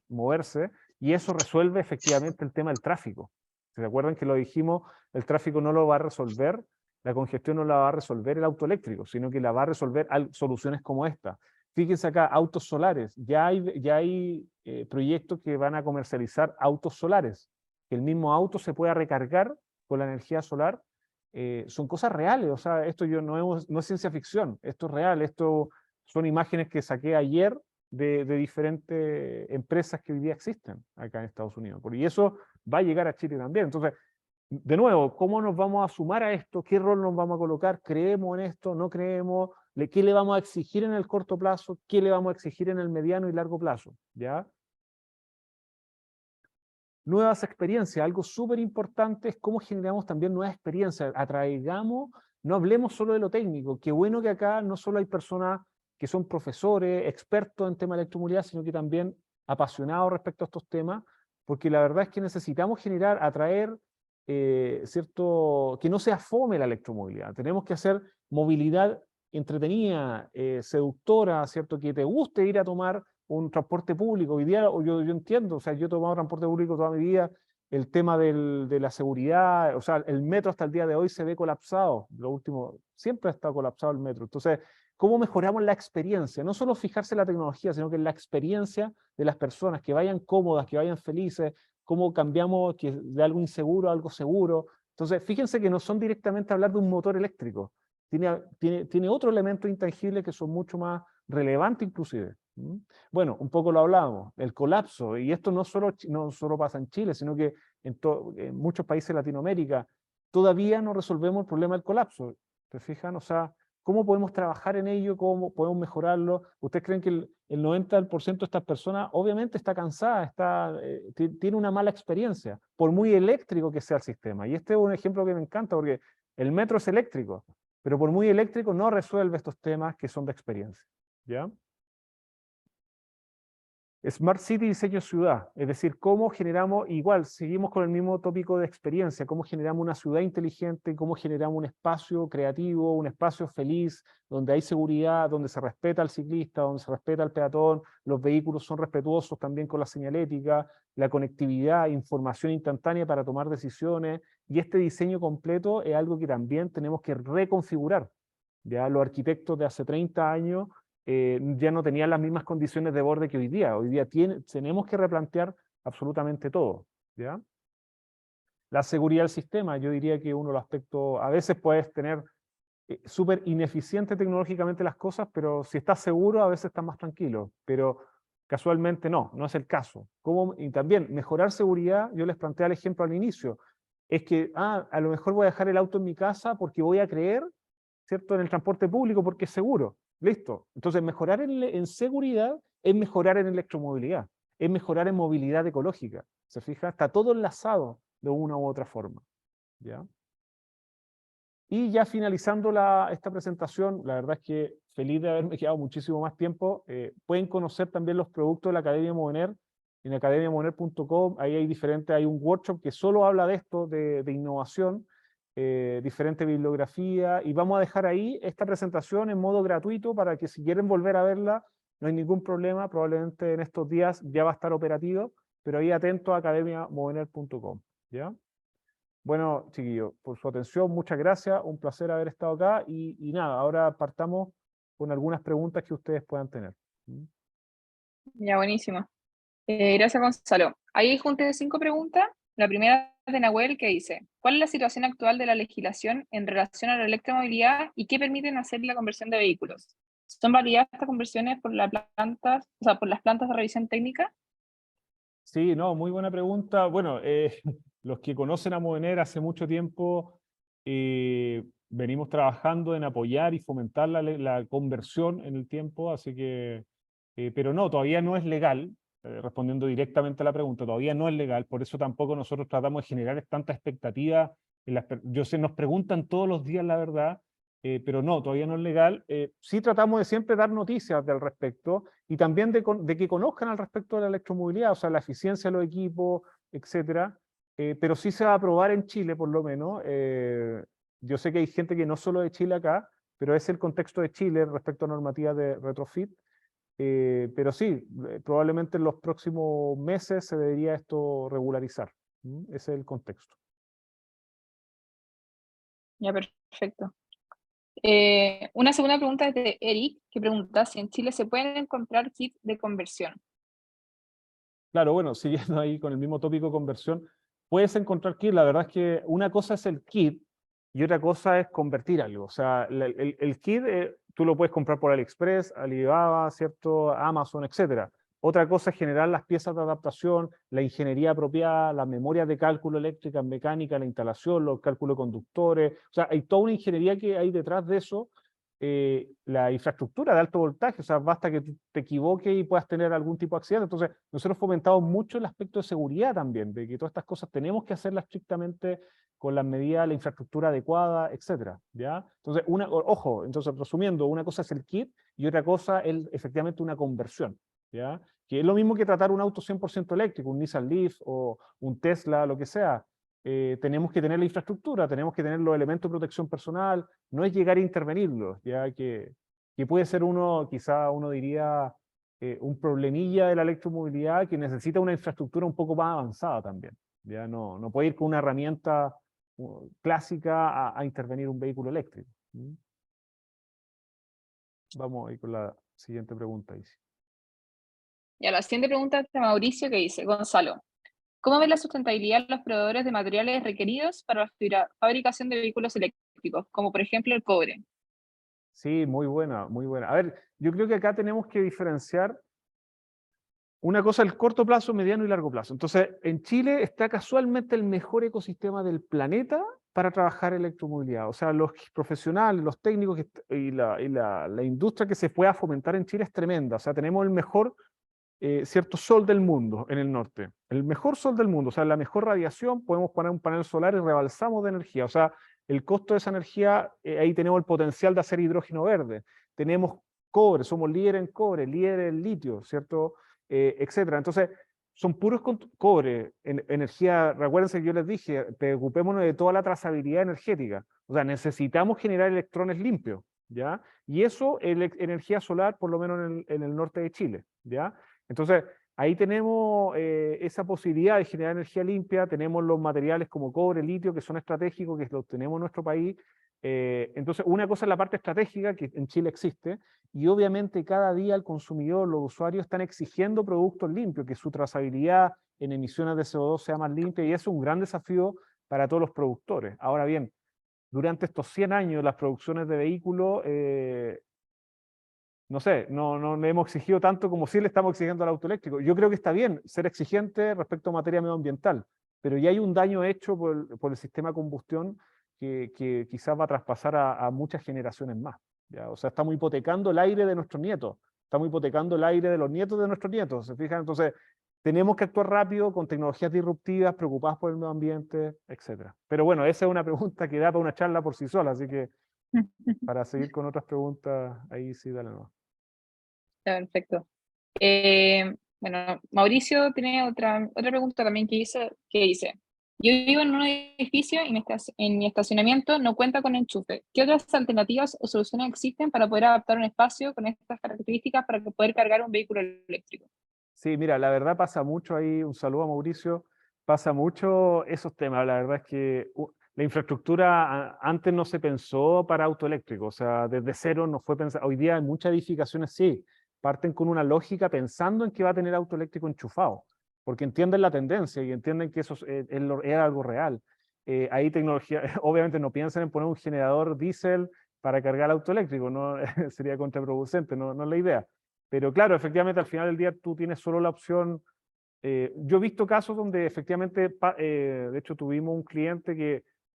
moverse, y eso resuelve efectivamente el tema del tráfico. ¿Se acuerdan que lo dijimos? El tráfico no lo va a resolver la congestión no la va a resolver el auto eléctrico, sino que la va a resolver soluciones como esta. Fíjense acá, autos solares. Ya hay proyectos que van a comercializar autos solares, que el mismo auto se pueda recargar con la energía solar. Son cosas reales, o sea, esto no es ciencia ficción, esto es real, esto son imágenes que saqué ayer de diferentes empresas que hoy día existen acá en Estados Unidos. Y eso va a llegar a Chile también. Entonces, de nuevo, ¿cómo nos vamos a sumar a esto? ¿Qué rol nos vamos a colocar? ¿Creemos en esto? ¿No creemos? ¿Qué le vamos a exigir en el corto plazo? ¿Qué le vamos a exigir en el mediano y largo plazo? ¿Ya? Nuevas experiencias, algo súper importante es cómo generamos también nuevas experiencias, atraigamos, no hablemos solo de lo técnico, qué bueno que acá no solo hay personas que son profesores, expertos en temas de electromovilidad, sino que también apasionados respecto a estos temas, porque la verdad es que necesitamos generar, atraer, ¿cierto? Que no sea fome la electromovilidad, tenemos que hacer movilidad entretenida, seductora, ¿cierto? Que te guste ir a tomar un transporte público. Hoy día yo entiendo, o sea, yo he tomado transporte público toda mi vida, el tema de la seguridad, o sea, el metro hasta el día de hoy se ve colapsado, lo último, siempre ha estado colapsado el metro. Entonces, ¿cómo mejoramos la experiencia? No solo fijarse en la tecnología, sino que en la experiencia de las personas, que vayan cómodas, que vayan felices, cómo cambiamos de algo inseguro a algo seguro. Entonces, fíjense que no son directamente hablar de un motor eléctrico, tiene otros elementos intangibles que son mucho más relevantes inclusive. Bueno, un poco lo hablábamos, el colapso, y esto no solo pasa en Chile, sino que en muchos países de Latinoamérica todavía no resolvemos el problema del colapso. ¿Te fijan? O sea, ¿cómo podemos trabajar en ello? ¿Cómo podemos mejorarlo? ¿Ustedes creen que el 90% de estas personas obviamente está cansada, tiene una mala experiencia, por muy eléctrico que sea el sistema? Y este es un ejemplo que me encanta, porque el metro es eléctrico, pero por muy eléctrico no resuelve estos temas que son de experiencia. ¿Ya? Smart City, diseño ciudad, es decir, cómo generamos, igual, seguimos con el mismo tópico de experiencia, cómo generamos una ciudad inteligente, cómo generamos un espacio creativo, un espacio feliz, donde hay seguridad, donde se respeta al ciclista, donde se respeta al peatón, los vehículos son respetuosos también con la señalética, la conectividad, información instantánea para tomar decisiones, y este diseño completo es algo que también tenemos que reconfigurar. Ya los arquitectos de hace 30 años ya no tenían las mismas condiciones de borde que hoy día. Hoy día tenemos que replantear absolutamente todo. ¿Ya? La seguridad del sistema, yo diría que uno de los aspectos, a veces puedes tener súper ineficiente tecnológicamente las cosas, pero si estás seguro, a veces estás más tranquilo. Pero casualmente no es el caso. Y también mejorar seguridad, yo les planteé el ejemplo al inicio, es que a lo mejor voy a dejar el auto en mi casa porque voy a creer, ¿cierto?, en el transporte público porque es seguro. Listo. Entonces, mejorar en seguridad es mejorar en electromovilidad, es mejorar en movilidad ecológica. ¿Se fija? Está todo enlazado de una u otra forma. ¿Ya? Y ya finalizando esta presentación, la verdad es que feliz de haberme quedado muchísimo más tiempo. Pueden conocer también los productos de la Academia Movener en academiamovener.com. Ahí hay un workshop que solo habla de esto, de innovación, diferente bibliografía, y vamos a dejar ahí esta presentación en modo gratuito para que si quieren volver a verla, no hay ningún problema, probablemente en estos días ya va a estar operativo, pero ahí atento a academiamovener.com. ¿Ya? Bueno, chiquillos, por su atención, muchas gracias, un placer haber estado acá, y nada, ahora partamos con algunas preguntas que ustedes puedan tener. Ya, buenísimo. Gracias, Gonzalo. Ahí junté 5 preguntas. La primera es de Nahuel, que dice: ¿cuál es la situación actual de la legislación en relación a la electromovilidad y qué permiten hacer la conversión de vehículos? ¿Son validadas estas conversiones por las plantas, por las plantas de revisión técnica? Sí, no, muy buena pregunta. Bueno, los que conocen a Movener hace mucho tiempo, venimos trabajando en apoyar y fomentar la conversión en el tiempo, así que, pero no, todavía no es legal, respondiendo directamente a la pregunta, todavía no es legal, por eso tampoco nosotros tratamos de generar tanta expectativa. Yo sé, nos preguntan todos los días la verdad, pero no, todavía no es legal. Sí tratamos de siempre dar noticias al respecto, y también de que conozcan al respecto de la electromovilidad, o sea, la eficiencia de los equipos, etcétera. Pero sí se va a aprobar en Chile, por lo menos. Yo sé que hay gente que no solo de Chile acá, pero es el contexto de Chile respecto a normativas de retrofit. Pero sí, probablemente en los próximos meses se debería esto regularizar. Ese es el contexto. Ya, perfecto. Perfecto. Una segunda pregunta es de Eric, que pregunta si en Chile se pueden encontrar kits de conversión. Claro, bueno, siguiendo ahí con el mismo tópico de conversión, puedes encontrar kit. La verdad es que una cosa es el kit y otra cosa es convertir algo. O sea, el kit tú lo puedes comprar por AliExpress, Alibaba, ¿cierto? Amazon, etcétera. Otra cosa es generar las piezas de adaptación, la ingeniería apropiada, las memorias de cálculo eléctrica, mecánica, la instalación, los cálculos de conductores. O sea, hay toda una ingeniería que hay detrás de eso, la infraestructura de alto voltaje. O sea, basta que tú te equivoques y puedas tener algún tipo de accidente. Entonces, nosotros fomentamos mucho el aspecto de seguridad también, de que todas estas cosas tenemos que hacerlas estrictamente con las medidas, la infraestructura adecuada, etcétera, ¿ya? Entonces, ojo, entonces resumiendo, una cosa es el kit y otra cosa es efectivamente una conversión, ¿ya? Que es lo mismo que tratar un auto 100% eléctrico, un Nissan Leaf o un Tesla, lo que sea. Tenemos que tener la infraestructura, tenemos que tener los elementos de protección personal, no es llegar a intervenirlos, ya que puede ser uno, quizá uno diría, un problemilla de la electromovilidad que necesita una infraestructura un poco más avanzada también. Ya no puede ir con una herramienta clásica a intervenir un vehículo eléctrico. ¿Mm? Vamos ahí con la siguiente pregunta, Isi. Y a la siguiente pregunta es de Mauricio, que dice, Gonzalo, ¿cómo ves la sustentabilidad de los proveedores de materiales requeridos para la fabricación de vehículos eléctricos, como por ejemplo el cobre? Sí, muy buena, muy buena. A ver, yo creo que acá tenemos que diferenciar una cosa, el corto plazo, mediano y largo plazo. Entonces, en Chile está casualmente el mejor ecosistema del planeta para trabajar electromovilidad. O sea, los profesionales, los técnicos y la industria que se pueda fomentar en Chile es tremenda. O sea, tenemos el mejor, cierto, sol del mundo en el norte. El mejor sol del mundo, o sea, la mejor radiación, podemos poner un panel solar y rebalsamos de energía. O sea, el costo de esa energía, ahí tenemos el potencial de hacer hidrógeno verde. Tenemos cobre, somos líderes en cobre, líderes en litio, ¿cierto? Etcétera. Entonces, son puros cobre, energía. Recuérdense que yo les dije, preocupémonos de toda la trazabilidad energética. O sea, necesitamos generar electrones limpios, ¿ya? Y eso, energía solar, por lo menos en el norte de Chile, ¿ya? Entonces, ahí tenemos esa posibilidad de generar energía limpia, tenemos los materiales como cobre, litio, que son estratégicos, que los tenemos en nuestro país. Entonces, una cosa es la parte estratégica, que en Chile existe, y obviamente cada día el consumidor, los usuarios están exigiendo productos limpios, que su trazabilidad en emisiones de CO2 sea más limpia, y eso es un gran desafío para todos los productores. Ahora bien, durante estos 100 años las producciones de vehículos, no sé, no le hemos exigido tanto como si le estamos exigiendo al auto eléctrico. Yo creo que está bien ser exigente respecto a materia medioambiental, pero ya hay un daño hecho por el sistema de combustión que quizás va a traspasar a muchas generaciones más, ¿ya? O sea, estamos hipotecando el aire de nuestros nietos, estamos hipotecando el aire de los nietos de nuestros nietos, ¿se fijan? Entonces, tenemos que actuar rápido con tecnologías disruptivas, preocupadas por el medio ambiente, etc. Pero bueno, esa es una pregunta que da para una charla por sí sola, así que para seguir con otras preguntas, ahí sí, dale nomás. Perfecto. Bueno, Mauricio tiene otra pregunta también que dice, yo vivo en un edificio y en mi estacionamiento no cuenta con enchufe. ¿Qué otras alternativas o soluciones existen para poder adaptar un espacio con estas características para poder cargar un vehículo eléctrico? Sí, mira, la verdad pasa mucho ahí, un saludo a Mauricio, pasa mucho esos temas. La verdad es que la infraestructura antes no se pensó para auto eléctrico, o sea, desde cero no fue pensado. Hoy día en muchas edificaciones sí, parten con una lógica pensando en que va a tener auto eléctrico enchufado, porque entienden la tendencia y entienden que eso es algo real. Ahí tecnología, obviamente no piensan en poner un generador diésel para cargar auto eléctrico, no sería contraproducente, no es la idea. Pero claro, efectivamente al final del día tú tienes solo la opción. Yo he visto casos donde efectivamente, de hecho tuvimos un cliente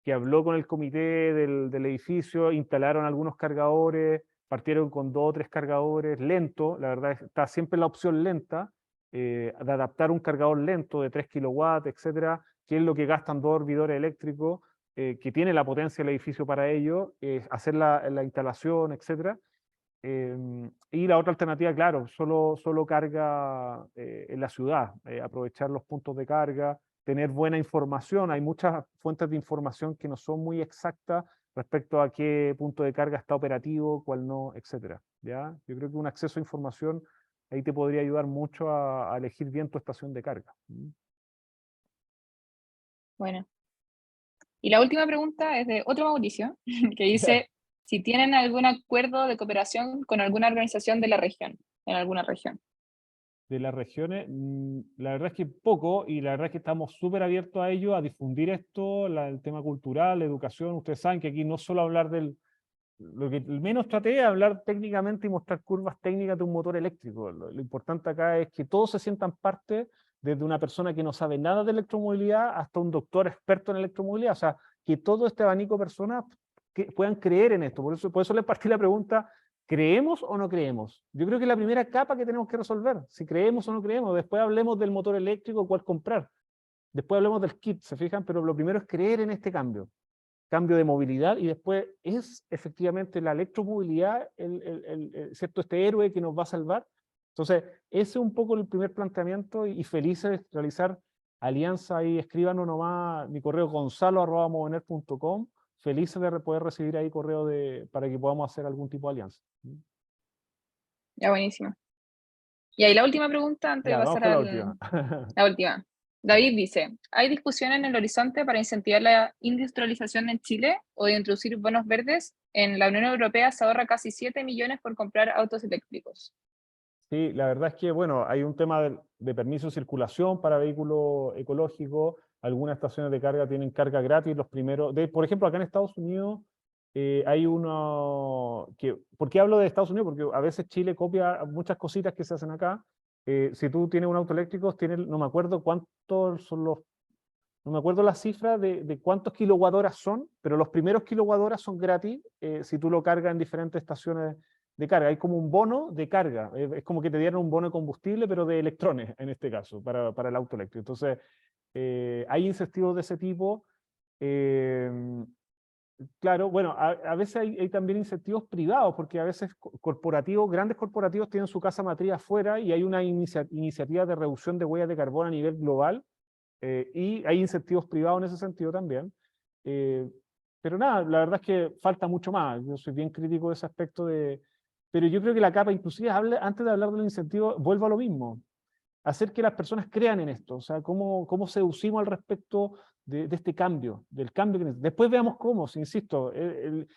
que habló con el comité del edificio, instalaron algunos cargadores, partieron con 2 o 3 cargadores, lento, la verdad está siempre la opción lenta, de adaptar un cargador lento de 3 kilowatts, etcétera, que es lo que gastan 2 hervidores eléctricos, que tiene la potencia del edificio para ello, hacer la instalación, etcétera. Y la otra alternativa, claro, solo carga en la ciudad, aprovechar los puntos de carga, tener buena información. Hay muchas fuentes de información que no son muy exactas respecto a qué punto de carga está operativo, cuál no, etcétera, ¿ya? Yo creo que un acceso a información ahí te podría ayudar mucho a elegir bien tu estación de carga. Bueno. Y la última pregunta es de otro Mauricio, que dice si tienen algún acuerdo de cooperación con alguna organización de la región, en alguna región. De las regiones, la verdad es que poco, y la verdad es que estamos súper abiertos a ello, a difundir esto, el tema cultural, la educación. Ustedes saben que aquí no solo hablar lo que menos traté es hablar técnicamente y mostrar curvas técnicas de un motor eléctrico. Lo importante acá es que todos se sientan parte, desde una persona que no sabe nada de electromovilidad hasta un doctor experto en electromovilidad. O sea, que todo este abanico de personas que puedan creer en esto. Por eso les partí la pregunta: ¿creemos o no creemos? Yo creo que es la primera capa que tenemos que resolver, si creemos o no creemos. Después hablemos del motor eléctrico, cuál comprar. Después hablemos del kit, ¿se fijan? Pero lo primero es creer en este cambio de movilidad, y después es efectivamente la electromovilidad, ¿cierto? Este héroe que nos va a salvar. Entonces, ese es un poco el primer planteamiento, y felices de realizar alianza ahí. Escríbanos nomás, mi correo gonzalo@movener.com. Felices de poder recibir ahí correo para que podamos hacer algún tipo de alianza. Ya, buenísimo. Y ahí la última pregunta antes Ya, de vamos pasar con la al... última. La última. David dice, ¿hay discusión en el horizonte para incentivar la industrialización en Chile o de introducir bonos verdes? En la Unión Europea se ahorra casi 7 millones por comprar autos eléctricos. Sí, la verdad es que, bueno, hay un tema de permiso de circulación para vehículos ecológicos. Algunas estaciones de carga tienen carga gratis. Los primeros, por ejemplo, acá en Estados Unidos hay uno que, ¿por qué hablo de Estados Unidos? Porque a veces Chile copia muchas cositas que se hacen acá. Si tú tienes un auto eléctrico, no me acuerdo cuántos son no me acuerdo la cifra de cuántos kilowatt-horas son, pero los primeros kilowatt-horas son gratis si tú lo cargas en diferentes estaciones de carga. Hay como un bono de carga, es como que te dieran un bono de combustible, pero de electrones en este caso, para el auto eléctrico. Entonces, hay incentivos de ese tipo. Claro, bueno, a veces hay también incentivos privados, porque a veces corporativos, grandes corporativos tienen su casa matriz afuera, y hay una iniciativa de reducción de huellas de carbono a nivel global. Y hay incentivos privados en ese sentido también. Pero nada, la verdad es que falta mucho más. Yo soy bien crítico de ese aspecto pero yo creo que la capa, inclusive, antes de hablar de los incentivos, vuelvo a lo mismo: hacer que las personas crean en esto. O sea, cómo seducimos al respecto de este cambio, del cambio que necesitamos. Después veamos cómo, si insisto, el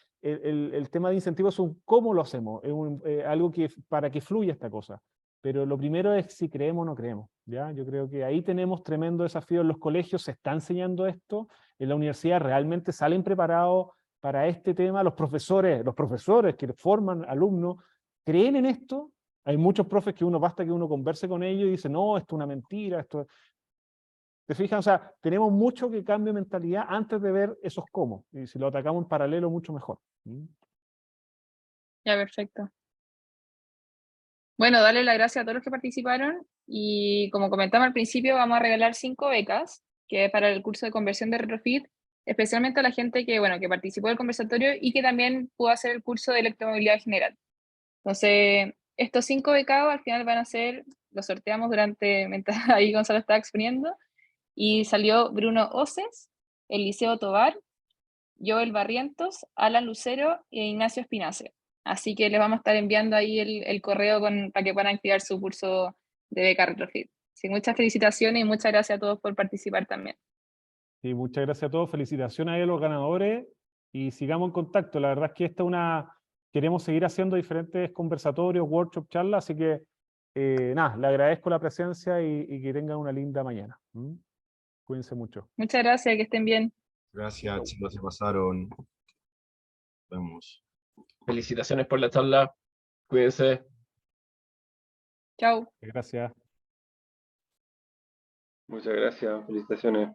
tema de incentivos es un cómo lo hacemos, es algo para que fluya esta cosa. Pero lo primero es si creemos o no creemos, ¿ya? Yo creo que ahí tenemos tremendo desafío. En los colegios se está enseñando esto, en la universidad realmente salen preparados para este tema. Los profesores que forman alumnos creen en esto. Hay muchos profes que basta que uno converse con ellos y dice, no, esto es una mentira, ¿Te fijas? O sea, tenemos mucho que cambie mentalidad antes de ver esos cómo. Y si lo atacamos en paralelo, mucho mejor. Ya, perfecto. Bueno, darle las gracias a todos los que participaron, y como comentamos al principio, vamos a regalar 5 becas, que es para el curso de conversión de retrofit, especialmente a la gente que, bueno, que participó del conversatorio y que también pudo hacer el curso de electromovilidad general. Entonces, estos 5 becados al final van a ser, los sorteamos mientras ahí Gonzalo estaba exponiendo, y salió Bruno Oces, Eliseo Tobar, Joel Barrientos, Alan Lucero e Ignacio Espinace. Así que les vamos a estar enviando ahí el correo para que puedan activar su curso de beca Retrofit. Sí, muchas felicitaciones y muchas gracias a todos por participar también. Sí, muchas gracias a todos. Felicitaciones a los ganadores y sigamos en contacto. La verdad es que queremos seguir haciendo diferentes conversatorios, workshops, charlas, así que nada, le agradezco la presencia y que tengan una linda mañana. Cuídense mucho. Muchas gracias, que estén bien. Gracias, chicos, se pasaron. Nos vemos. Felicitaciones por la charla. Cuídense. Chao. Gracias. Muchas gracias, felicitaciones.